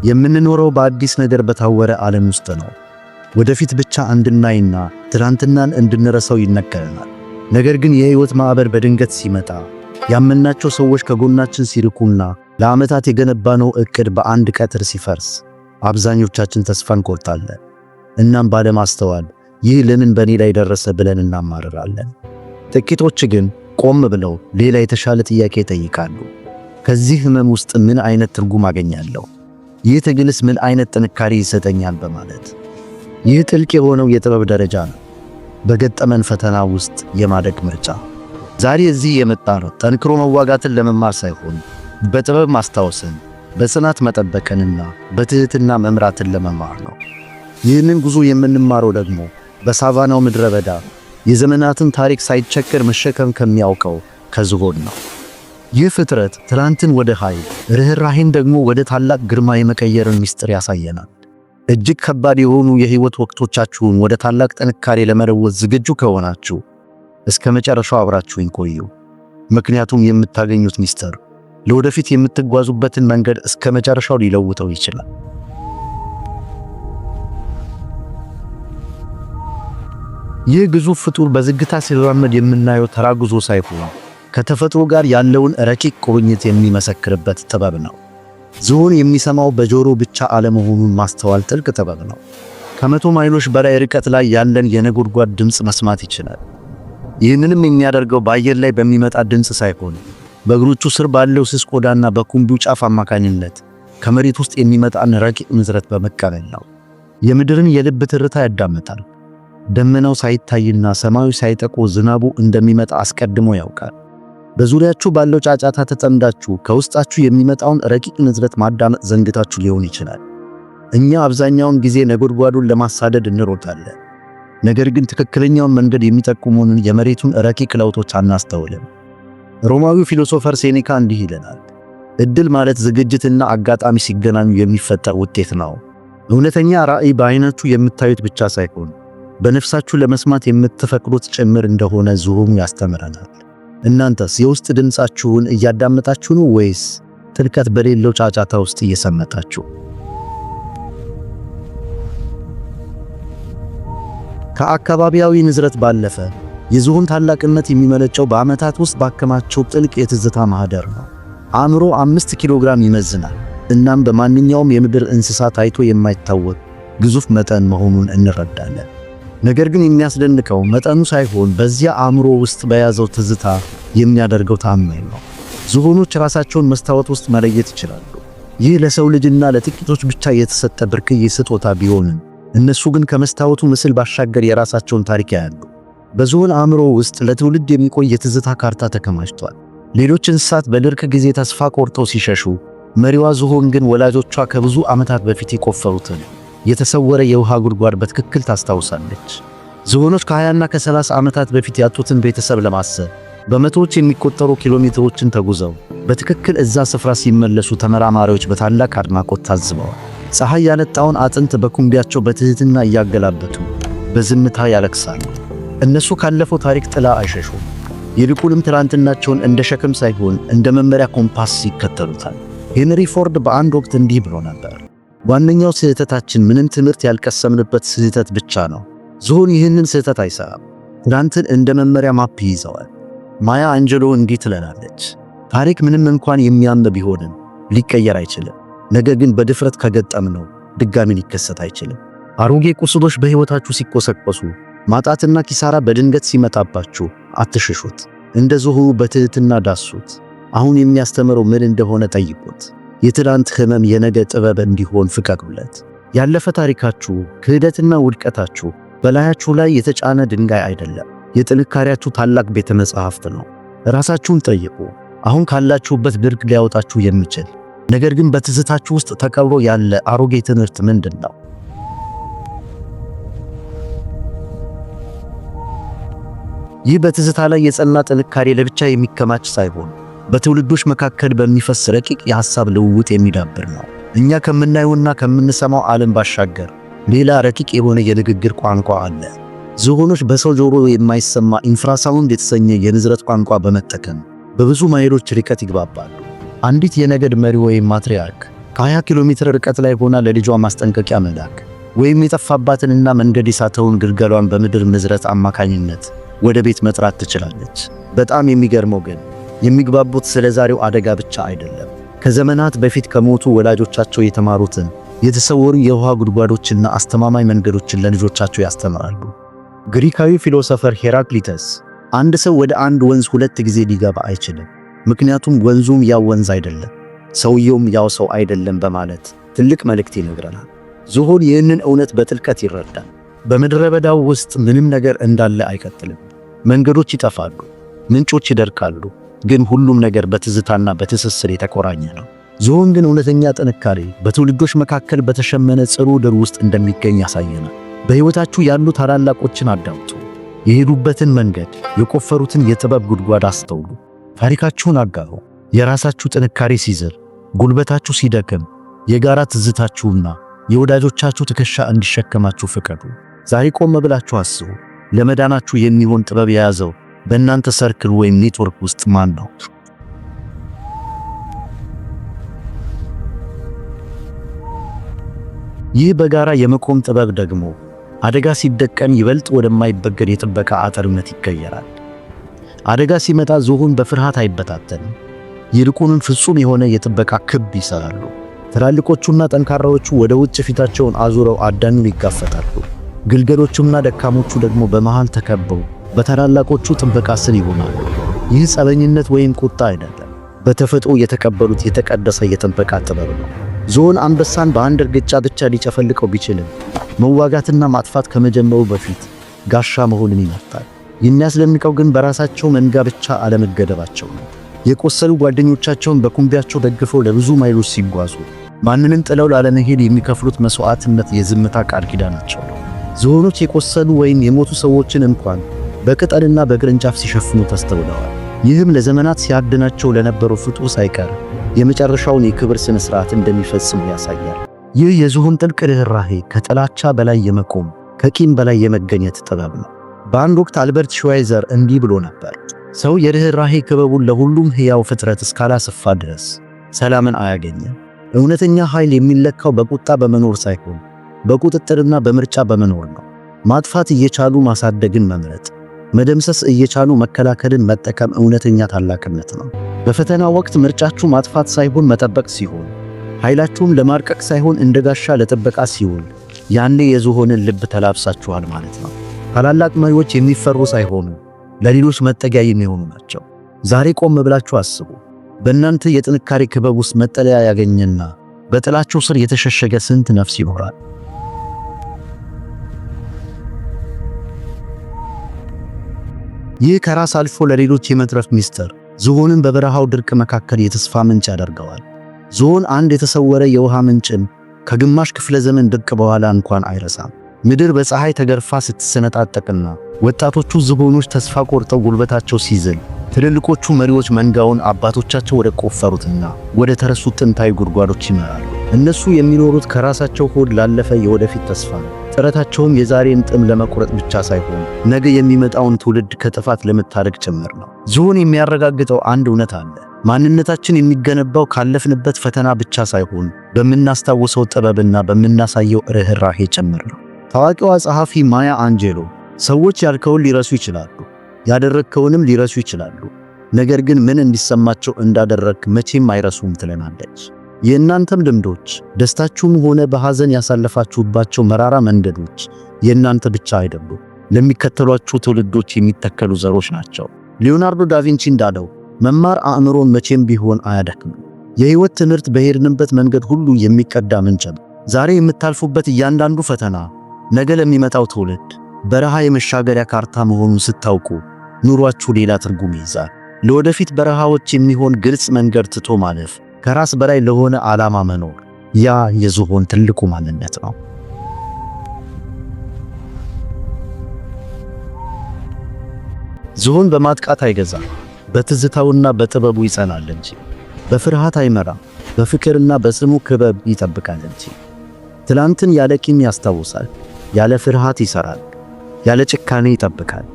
የምንኖረው በአዲስ ነገር በታወረ ዓለም ውስጥ ነው። ወደፊት ብቻ እንድናይና ትናንትናን እንድንረሳው ይነገረናል። ነገር ግን የሕይወት ማዕበል በድንገት ሲመጣ፣ ያመናቸው ሰዎች ከጎናችን ሲርቁና ለዓመታት የገነባነው ዕቅድ በአንድ ቀትር ሲፈርስ አብዛኞቻችን ተስፋ እንቆርጣለን። እናም ባለማስተዋል ይህ ለምን በእኔ ላይ ደረሰ ብለን እናማርራለን። ጥቂቶች ግን ቆም ብለው ሌላ የተሻለ ጥያቄ ይጠይቃሉ። ከዚህ ሕመም ውስጥ ምን አይነት ትርጉም አገኛለሁ? ይህ ትግልስ ምን አይነት ጥንካሬ ይሰጠኛል? በማለት ይህ ጥልቅ የሆነው የጥበብ ደረጃ ነው። በገጠመን ፈተና ውስጥ የማደግ ምርጫ። ዛሬ እዚህ የመጣ ነው ጠንክሮ መዋጋትን ለመማር ሳይሆን በጥበብ ማስታወስን፣ በጽናት መጠበቅንና በትህትና መምራትን ለመማር ነው። ይህንን ጉዞ የምንማረው ደግሞ በሳቫናው ምድረ በዳ የዘመናትን ታሪክ ሳይቸገር መሸከም ከሚያውቀው ከዝሆን ነው። ይህ ፍጥረት ትላንትን ወደ ኃይል፣ ርኅራኄን ደግሞ ወደ ታላቅ ግርማ የመቀየርን ምስጢር ያሳየናል። እጅግ ከባድ የሆኑ የሕይወት ወቅቶቻችሁን ወደ ታላቅ ጥንካሬ ለመለወጥ ዝግጁ ከሆናችሁ እስከ መጨረሻው አብራችሁኝ ቆዩ። ምክንያቱም የምታገኙት ምስጢር ለወደፊት የምትጓዙበትን መንገድ እስከ መጨረሻው ሊለውጠው ይችላል። ይህ ግዙፍ ፍጡር በዝግታ ሲራመድ የምናየው ተራ ጉዞ ሳይሆን ከተፈጥሮ ጋር ያለውን ረቂቅ ቁርኝት የሚመሰክርበት ጥበብ ነው። ዝሆን የሚሰማው በጆሮ ብቻ አለመሆኑን ማስተዋል ጥልቅ ጥበብ ነው። ከመቶ ማይሎች በላይ ርቀት ላይ ያለን የነጎድጓድ ድምፅ መስማት ይችላል። ይህንንም የሚያደርገው በአየር ላይ በሚመጣ ድምፅ ሳይሆን በእግሮቹ ስር ባለው ስስ ቆዳና በኩምቢው ጫፍ አማካኝነት ከመሬት ውስጥ የሚመጣን ረቂቅ ንዝረት በመቀበል ነው። የምድርን የልብ ትርታ ያዳምጣል። ደመናው ሳይታይና ሰማዩ ሳይጠቁር ዝናቡ እንደሚመጣ አስቀድሞ ያውቃል። በዙሪያችሁ ባለው ጫጫታ ተጠምዳችሁ ከውስጣችሁ የሚመጣውን ረቂቅ ንዝረት ማዳመጥ ዘንግታችሁ ሊሆን ይችላል። እኛ አብዛኛውን ጊዜ ነጎድጓዱን ለማሳደድ እንሮጣለን። ነገር ግን ትክክለኛውን መንገድ የሚጠቁሙንን የመሬቱን ረቂቅ ለውጦች አናስተውልም። ሮማዊው ፊሎሶፈር ሴኔካ እንዲህ ይለናል፣ ዕድል ማለት ዝግጅትና አጋጣሚ ሲገናኙ የሚፈጠር ውጤት ነው። እውነተኛ ራዕይ በዓይናችሁ የምታዩት ብቻ ሳይሆን በነፍሳችሁ ለመስማት የምትፈቅዱት ጭምር እንደሆነ ዝሆኑ ያስተምረናል። እናንተስ የውስጥ ድምፃችሁን እያዳመጣችሁ ነው ወይስ ጥልቀት በሌለው ጫጫታ ውስጥ እየሰመጣችሁ? ከአካባቢያዊ ንዝረት ባለፈ የዝሆን ታላቅነት የሚመነጨው በዓመታት ውስጥ ባከማቸው ጥልቅ የትዝታ ማህደር ነው። አእምሮ 5 ኪሎ ግራም ይመዝናል። እናም በማንኛውም የምድር እንስሳ ታይቶ የማይታወቅ ግዙፍ መጠን መሆኑን እንረዳለን። ነገር ግን የሚያስደንቀው መጠኑ ሳይሆን በዚያ አእምሮ ውስጥ በያዘው ትዝታ የሚያደርገው ተአምር ነው። ዝሆኖች ራሳቸውን መስታወት ውስጥ መለየት ይችላሉ። ይህ ለሰው ልጅና ለጥቂቶች ብቻ የተሰጠ ብርቅዬ ስጦታ ቢሆንም እነሱ ግን ከመስታወቱ ምስል ባሻገር የራሳቸውን ታሪክ ያያሉ። በዝሆን አእምሮ ውስጥ ለትውልድ የሚቆይ የትዝታ ካርታ ተከማችቷል። ሌሎች እንስሳት በድርቅ ጊዜ ተስፋ ቆርጠው ሲሸሹ፣ መሪዋ ዝሆን ግን ወላጆቿ ከብዙ ዓመታት በፊት የቆፈሩትን የተሰወረ የውሃ ጉድጓድ በትክክል ታስታውሳለች። ዝሆኖች ከ20ና ከ30 ዓመታት በፊት ያጡትን ቤተሰብ ለማሰብ በመቶዎች የሚቆጠሩ ኪሎሜትሮችን ተጉዘው በትክክል እዛ ስፍራ ሲመለሱ ተመራማሪዎች በታላቅ አድናቆት ታዝበዋል። ፀሐይ ያነጣውን አጥንት በኩምቢያቸው በትህትና እያገላበጡ በዝምታ ያለቅሳሉ። እነሱ ካለፈው ታሪክ ጥላ አይሸሹም። ይልቁንም ትናንትናቸውን እንደ ሸክም ሳይሆን እንደ መመሪያ ኮምፓስ ይከተሉታል። ሄንሪ ፎርድ በአንድ ወቅት እንዲህ ብሎ ነበር፣ ዋነኛው ስህተታችን ምንም ትምህርት ያልቀሰምንበት ስህተት ብቻ ነው። ዝሆን ይህንን ስህተት አይሰራም። ትናንትን እንደ መመሪያ ማፕ ይዘዋል። ማያ አንጀሎ እንዲህ ትለናለች፣ ታሪክ ምንም እንኳን የሚያም ቢሆንም ሊቀየር አይችልም። ነገር ግን በድፍረት ከገጠምነው ድጋሚ ሊከሰት አይችልም። አሮጌ ቁስሎች በሕይወታችሁ ሲቆሰቆሱ፣ ማጣትና ኪሳራ በድንገት ሲመጣባችሁ አትሽሹት። እንደ ዝሆኑ በትህትና ዳሱት። አሁን የሚያስተምረው ምን እንደሆነ ጠይቁት። የትናንት ሕመም የነገ ጥበብ እንዲሆን ፍቀዱለት። ያለፈ ታሪካችሁ፣ ክህደትና ውድቀታችሁ በላያችሁ ላይ የተጫነ ድንጋይ አይደለም፣ የጥንካሬያችሁ ታላቅ ቤተ መጻሕፍት ነው። ራሳችሁን ጠይቁ። አሁን ካላችሁበት ድርቅ ሊያወጣችሁ የሚችል ነገር ግን በትዝታችሁ ውስጥ ተቀብሮ ያለ አሮጌ ትምህርት ምንድን ነው? ይህ በትዝታ ላይ የጸና ጥንካሬ ለብቻ የሚከማች ሳይሆን በትውልዶች መካከል በሚፈስ ረቂቅ የሐሳብ ልውውጥ የሚዳብር ነው። እኛ ከምናየውና ከምንሰማው ዓለም ባሻገር ሌላ ረቂቅ የሆነ የንግግር ቋንቋ አለ። ዝሆኖች በሰው ጆሮ የማይሰማ ኢንፍራሳውንድ የተሰኘ የንዝረት ቋንቋ በመጠቀም በብዙ ማይሎች ርቀት ይግባባሉ። አንዲት የነገድ መሪ ወይም ማትሪያርክ ከ20 ኪሎ ሜትር ርቀት ላይ ሆና ለልጇ ማስጠንቀቂያ መላክ ወይም የጠፋባትንና መንገድ የሳተውን ግልገሏን በምድር ምዝረት አማካኝነት ወደ ቤት መጥራት ትችላለች። በጣም የሚገርመው ግን የሚግባቡት ስለ ዛሬው አደጋ ብቻ አይደለም። ከዘመናት በፊት ከሞቱ ወላጆቻቸው የተማሩትን የተሰወሩ የውሃ ጉድጓዶችና አስተማማኝ መንገዶችን ለልጆቻቸው ያስተምራሉ። ግሪካዊ ፊሎሶፈር ሄራክሊተስ አንድ ሰው ወደ አንድ ወንዝ 2 ጊዜ ሊገባ አይችልም፣ ምክንያቱም ወንዙም ያው ወንዝ አይደለም፣ ሰውየውም ያው ሰው አይደለም በማለት ትልቅ መልእክት ይነግረናል። ዝሆን ይህንን እውነት በጥልቀት ይረዳል። በምድረ በዳው ውስጥ ምንም ነገር እንዳለ አይቀጥልም። መንገዶች ይጠፋሉ፣ ምንጮች ይደርቃሉ፣ ግን ሁሉም ነገር በትዝታና በትስስር የተቆራኘ ነው። ዝሆን ግን እውነተኛ ጥንካሬ በትውልዶች መካከል በተሸመነ ጽሩ ድር ውስጥ እንደሚገኝ ያሳየናል። በሕይወታችሁ ያሉ ታላላቆችን አዳምጡ። የሄዱበትን መንገድ፣ የቆፈሩትን የጥበብ ጉድጓድ አስተውሉ። ታሪካችሁን አጋሩ። የራሳችሁ ጥንካሬ ሲዝር፣ ጉልበታችሁ ሲደክም፣ የጋራ ትዝታችሁና የወዳጆቻችሁ ትከሻ እንዲሸከማችሁ ፍቀዱ። ዛሬ ቆም ብላችሁ አስቡ። ለመዳናችሁ የሚሆን ጥበብ የያዘው በእናንተ ሰርክል ወይም ኔትወርክ ውስጥ ማን ነው? ይህ በጋራ የመቆም ጥበብ ደግሞ አደጋ ሲደቀን ይበልጥ ወደማይበገር የጥበቃ አጥርነት ይቀየራል። አደጋ ሲመጣ ዝሆን በፍርሃት አይበታተንም። ይልቁንም ፍጹም የሆነ የጥበቃ ክብ ይሰራሉ። ትላልቆቹና ጠንካራዎቹ ወደ ውጭ ፊታቸውን አዙረው አዳኙን ይጋፈጣሉ። ግልገሎቹና ደካሞቹ ደግሞ በመሃል ተከበው በታላላቆቹ ጥበቃ ስር ይሆናሉ። ይህ ጸበኝነት ወይም ቁጣ አይደለም፣ በተፈጥሮ የተቀበሉት የተቀደሰ የጥበቃ ጥበብ ነው። ዝሆን አንበሳን በአንድ እርግጫ ብቻ ሊጨፈልቀው ቢችልም መዋጋትና ማጥፋት ከመጀመሩ በፊት ጋሻ መሆንን ይመርጣል። የሚያስደንቀው ግን በራሳቸው መንጋ ብቻ አለመገደባቸው ነው። የቆሰሉ ጓደኞቻቸውን በኩምቢያቸው ደግፈው ለብዙ ማይሎች ሲጓዙ ማንንም ጥለው ላለመሄድ የሚከፍሉት መስዋዕትነት የዝምታ ቃል ኪዳናቸው ነው። ዝሆኖች የቆሰሉ ወይም የሞቱ ሰዎችን እንኳን በቅጠልና በቅርንጫፍ ሲሸፍኑ ተስተውለዋል። ይህም ለዘመናት ሲያድናቸው ለነበረው ፍጡር ሳይቀር የመጨረሻውን የክብር ስነ ስርዓት እንደሚፈጽሙ ያሳያል። ይህ የዝሆን ጥልቅ ርኅራኄ ከጥላቻ በላይ የመቆም ከቂም በላይ የመገኘት ጥበብ ነው። በአንድ ወቅት አልበርት ሽዋይዘር እንዲህ ብሎ ነበር፣ ሰው የርኅራኄ ክበቡን ለሁሉም ሕያው ፍጥረት እስካላሰፋ ድረስ ሰላምን አያገኝም። እውነተኛ ኃይል የሚለካው በቁጣ በመኖር ሳይሆን በቁጥጥርና በምርጫ በመኖር ነው። ማጥፋት እየቻሉ ማሳደግን መምረጥ፣ መደምሰስ እየቻሉ መከላከልን መጠቀም እውነተኛ ታላቅነት ነው። በፈተና ወቅት ምርጫችሁ ማጥፋት ሳይሆን መጠበቅ ሲሆን፣ ኃይላችሁም ለማርቀቅ ሳይሆን እንደ ጋሻ ለጥበቃ ሲሆን፣ ያኔ የዝሆንን ልብ ተላብሳችኋል ማለት ነው። ታላላቅ መሪዎች የሚፈሩ ሳይሆኑ ለሌሎች መጠጊያ የሚሆኑ ናቸው። ዛሬ ቆም ብላችሁ አስቡ። በእናንተ የጥንካሬ ክበብ ውስጥ መጠለያ ያገኘና በጥላቸው ስር የተሸሸገ ስንት ነፍስ ይኖራል? ይህ ከራስ አልፎ ለሌሎች የመትረፍ ሚስጥር ዝሆንን በበረሃው ድርቅ መካከል የተስፋ ምንጭ ያደርገዋል። ዝሆን አንድ የተሰወረ የውሃ ምንጭን ከግማሽ ክፍለ ዘመን ድርቅ በኋላ እንኳን አይረሳም። ምድር በፀሐይ ተገርፋ ስትሰነጣጠቅና ወጣቶቹ ዝሆኖች ተስፋ ቆርጠው ጉልበታቸው ሲዝል፣ ትልልቆቹ መሪዎች መንጋውን አባቶቻቸው ወደ ቆፈሩትና ወደ ተረሱት ጥንታዊ ጉድጓዶች ይመራሉ። እነሱ የሚኖሩት ከራሳቸው ሆድ ላለፈ የወደፊት ተስፋ ነው። ጥረታቸውም የዛሬን ጥም ለመቁረጥ ብቻ ሳይሆን ነገ የሚመጣውን ትውልድ ከጥፋት ለመታደግ ጭምር ነው። ዝሆን የሚያረጋግጠው አንድ እውነት አለ። ማንነታችን የሚገነባው ካለፍንበት ፈተና ብቻ ሳይሆን በምናስታውሰው ጥበብና በምናሳየው ርኅራኄ ጭምር ነው። ታዋቂዋ ጸሐፊ ማያ አንጄሎ ሰዎች ያልከውን ሊረሱ ይችላሉ፣ ያደረግከውንም ሊረሱ ይችላሉ፣ ነገር ግን ምን እንዲሰማቸው እንዳደረግክ መቼም አይረሱም ትለናለች። የእናንተም ልምዶች፣ ደስታችሁም ሆነ በሐዘን ያሳለፋችሁባቸው መራራ መንገዶች የእናንተ ብቻ አይደሉም፣ ለሚከተሏችሁ ትውልዶች የሚተከሉ ዘሮች ናቸው። ሊዮናርዶ ዳቪንቺ እንዳለው መማር አእምሮን መቼም ቢሆን አያደክምም። የሕይወት ትምህርት በሄድንበት መንገድ ሁሉ የሚቀዳ ምንጭ ነው። ዛሬ የምታልፉበት እያንዳንዱ ፈተና ነገ ለሚመጣው ትውልድ በረሃ የመሻገሪያ ካርታ መሆኑን ስታውቁ ኑሯችሁ ሌላ ትርጉም ይይዛል። ለወደፊት በረሃዎች የሚሆን ግልጽ መንገድ ትቶ ማለፍ፣ ከራስ በላይ ለሆነ ዓላማ መኖር፣ ያ የዝሆን ትልቁ ማንነት ነው። ዝሆን በማጥቃት አይገዛም፣ በትዝታውና በጥበቡ ይጸናል እንጂ። በፍርሃት አይመራም፣ በፍቅርና በጽኑ ክበብ ይጠብቃል እንጂ። ትላንትን ያለ ቂም ያስታውሳል፣ ያለ ፍርሃት ይሰራል፣ ያለ ጭካኔ ይጠብቃል፣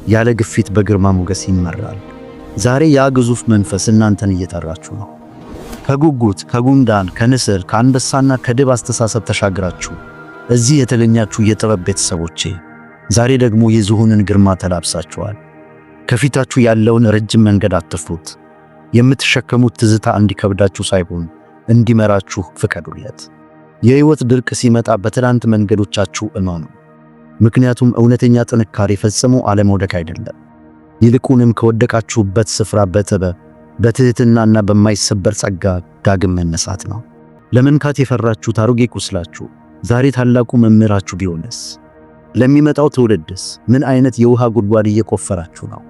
ያለ ግፊት በግርማ ሞገስ ይመራል። ዛሬ ያ ግዙፍ መንፈስ እናንተን እየጠራችሁ ነው። ከጉጉት፣ ከጉንዳን፣ ከንስር፣ ከአንበሳና ከድብ አስተሳሰብ ተሻግራችሁ እዚህ የተገኛችሁ የጥበብ ቤተሰቦቼ ዛሬ ደግሞ የዝሆንን ግርማ ተላብሳችኋል። ከፊታችሁ ያለውን ረጅም መንገድ አትፍሩት። የምትሸከሙት ትዝታ እንዲከብዳችሁ ሳይሆን እንዲመራችሁ ፍቀዱለት። የሕይወት ድርቅ ሲመጣ በትናንት መንገዶቻችሁ እመኑ። ምክንያቱም እውነተኛ ጥንካሬ ፈጽሞ አለመውደቅ አይደለም፣ ይልቁንም ከወደቃችሁበት ስፍራ በትህትናና በማይሰበር ጸጋ ዳግም መነሳት ነው። ለመንካት የፈራችሁት አሮጌ ቁስላችሁ ዛሬ ታላቁ መምህራችሁ ቢሆንስ? ለሚመጣው ትውልድስ ምን አይነት የውሃ ጉድጓድ እየቆፈራችሁ ነው?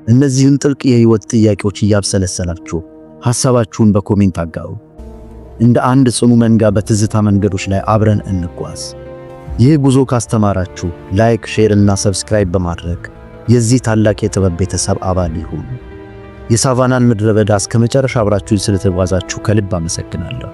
እነዚህን ጥልቅ የሕይወት ጥያቄዎች እያብሰለሰላችሁ ሐሳባችሁን በኮሜንት አጋሩ። እንደ አንድ ጽኑ መንጋ በትዝታ መንገዶች ላይ አብረን እንጓዝ። ይህ ጉዞ ካስተማራችሁ ላይክ፣ ሼር እና ሰብስክራይብ በማድረግ የዚህ ታላቅ የጥበብ ቤተሰብ አባል ይሁኑ። የሳቫናን ምድረ በዳ እስከ መጨረሻ አብራችሁኝ ስለተጓዛችሁ ከልብ አመሰግናለሁ።